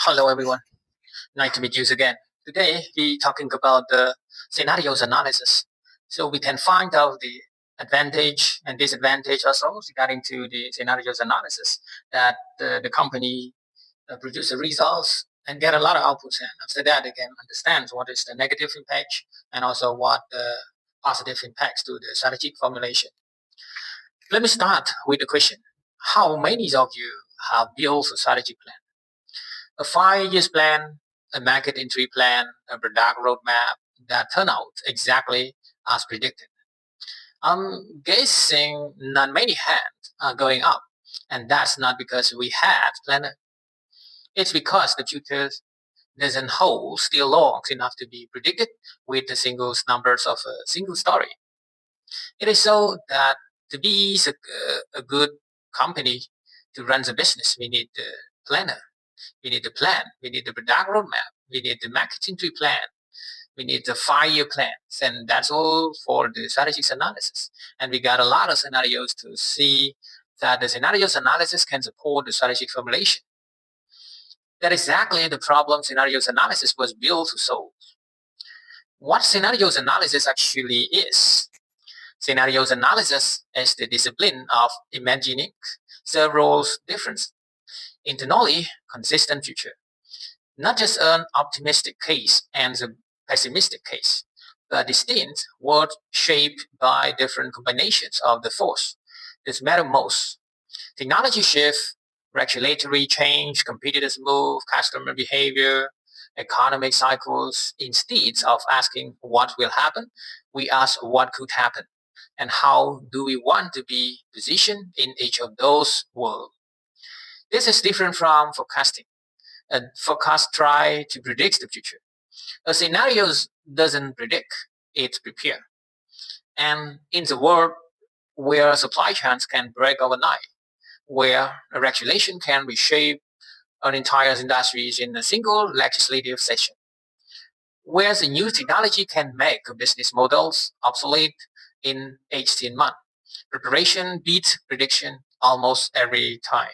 Hello everyone, nice to meet you again. Today we're talking about the scenarios analysis. So we can find out the advantage and disadvantage also regarding to the scenarios analysis that the company produce the results and get a lot of outputs, and after that they can understand what is the negative impact and also what the positive impacts to the strategic formulation. Let me start with the question. How many of you have built a strategy plan? A 5 year plan, a market entry plan, a product roadmap that turn out exactly as predicted. I'm guessing not many hands are going up, and that's not because we had planned it. It's because the future doesn't hold still long enough to be predicted with the single numbers of a single story. It is so that to be a good company to run the business, we need the planner. We need the plan. We need the product roadmap. We need the marketing tree plan. We need the 5 year plans. And that's all for the strategic analysis. And we got a lot of scenarios to see that the scenarios analysis can support the strategic formulation. That is exactly the problem scenarios analysis was built to solve. What scenarios analysis actually is? Scenarios analysis is the discipline of imagining several different, internally consistent future. Not just an optimistic case and a pessimistic case, but distinct world shaped by different combinations of the force. This matter most. Technology shift, regulatory change, competitors move, customer behavior, economic cycles. Instead of asking what will happen, we ask what could happen and how do we want to be positioned in each of those worlds. This is different from forecasting. A forecast try to predict the future. A scenario doesn't predict, it prepares. And in the world where supply chains can break overnight, where a regulation can reshape an entire industry in a single legislative session, where the new technology can make business models obsolete in 18 months, preparation beats prediction almost every time.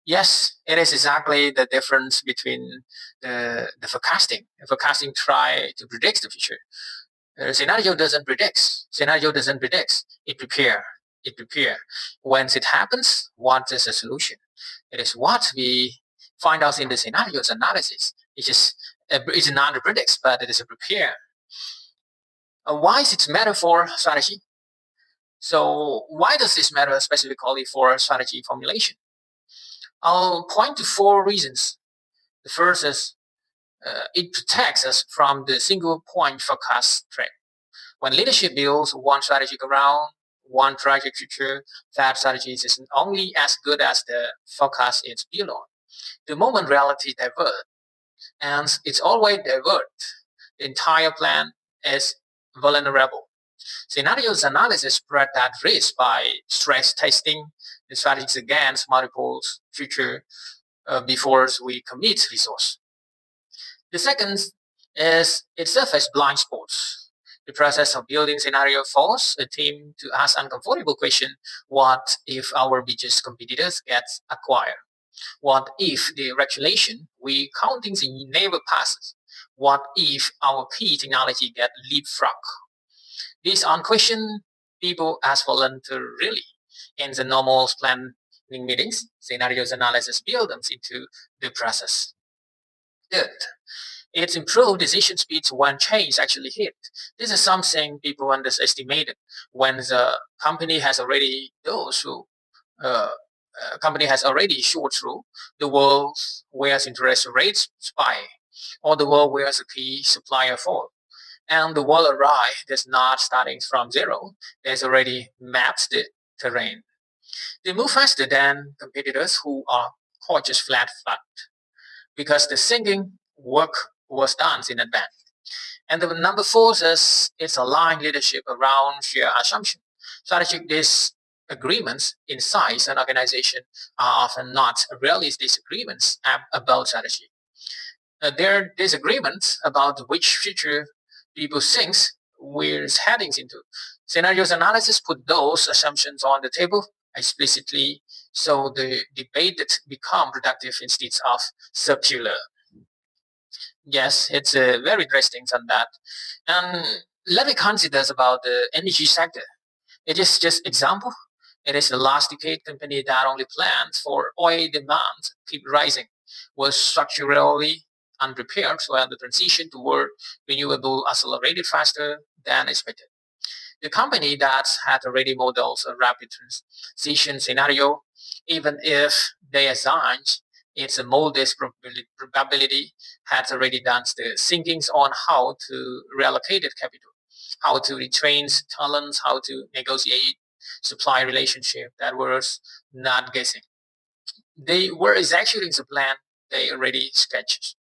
Yes, it is exactly the difference between the forecasting. The forecasting try to predict the future. Scenario doesn't predict. Scenario doesn't predict. It prepare. It prepare. Once it happens, what is the solution? It is what we find out in the scenarios analysis. It's not a predict, but it is a prepare. Why does it matter for strategy? So why does this matter specifically for strategy formulation? I'll point to 4 reasons. The first is it protects us from the single point forecast trap. When leadership builds one strategic around one tragic future, that strategy is only as good as the forecast it's built on. The moment reality diverts, and it's always divert, the entire plan is vulnerable. Scenarios analysis spread that risk by stress testing the strategies against multiple future before we commit resource. The second is it surfaces blind spots. The process of building scenario forces a team to ask uncomfortable question: what if our biggest competitors get acquired? What if the regulation we counting never passes? What if our key technology get leapfrog? These unquestioned people ask voluntarily in the normal planning meetings. Scenarios analysis build them into the process. Third, it's improved decision speed when change actually hit. This is something people underestimated when the company has already go through. Company has already shot through the world where interest rates spike, or the world where the key supplier fall. And the world arrive is not starting from zero. There's already mapped the terrain. They move faster than competitors who are caught just flat because the thinking work was done in advance. And the number 4 is it's aligned leadership around shared assumption. Strategic disagreements inside an organization are often not really disagreements about strategy. They're disagreements about which future people think we're heading into. Scenarios analysis put those assumptions on the table explicitly So the debate become productive instead of circular. Yes, it's very interesting on that. And let me consider about the energy sector. It is just example. It is the last decade company that only plans for oil demand keep rising was structurally unprepared while the transition toward renewable accelerated faster than expected. The company that had already modeled a rapid transition scenario, even if they assigned its modest probability, had already done the thinkings on how to reallocate capital, how to retrain talents, how to negotiate supply relationship that was not guessing. They were executing the plan they already sketched.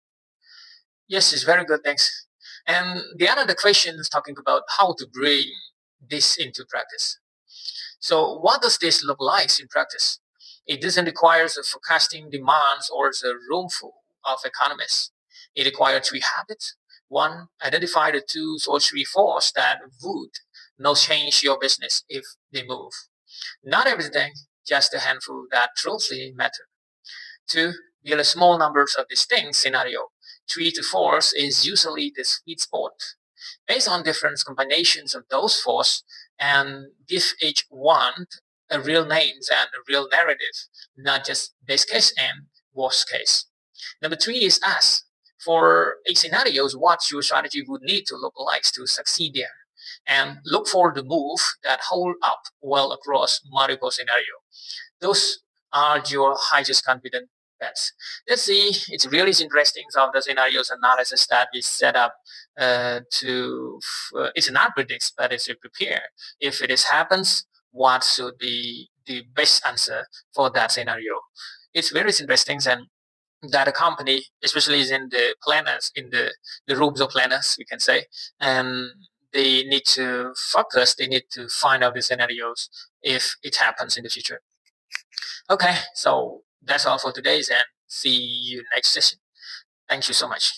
Yes, it's very good, thanks. And the other question is talking about how to bring this into practice. So what does this look like in practice? It doesn't require the forecasting demands or the room full of economists. It requires three habits. One, identify the two or three forces that would not change your business if they move. Not everything, just a handful that truly matter. Two, build a small numbers of distinct scenario. Three to four is usually the sweet spot based on different combinations of those forces and give each one a real names and a real narrative, not just best case and worst case. Number three is ask for each scenarios what your strategy would need to look like to succeed there. And look for the move that hold up well across multiple scenarios. Those are your highest confident bets. Let's see, it's really interesting of the scenarios analysis that we set up it's not predict, but it's to prepare. If it is happens, what should be the best answer for that scenario? It's very interesting and that a company, especially is in the planners, in the rooms of planners, we can say, and they need to focus, they need to find out the scenarios if it happens in the future. Okay, so that's all for today, and see you next session. Thank you so much.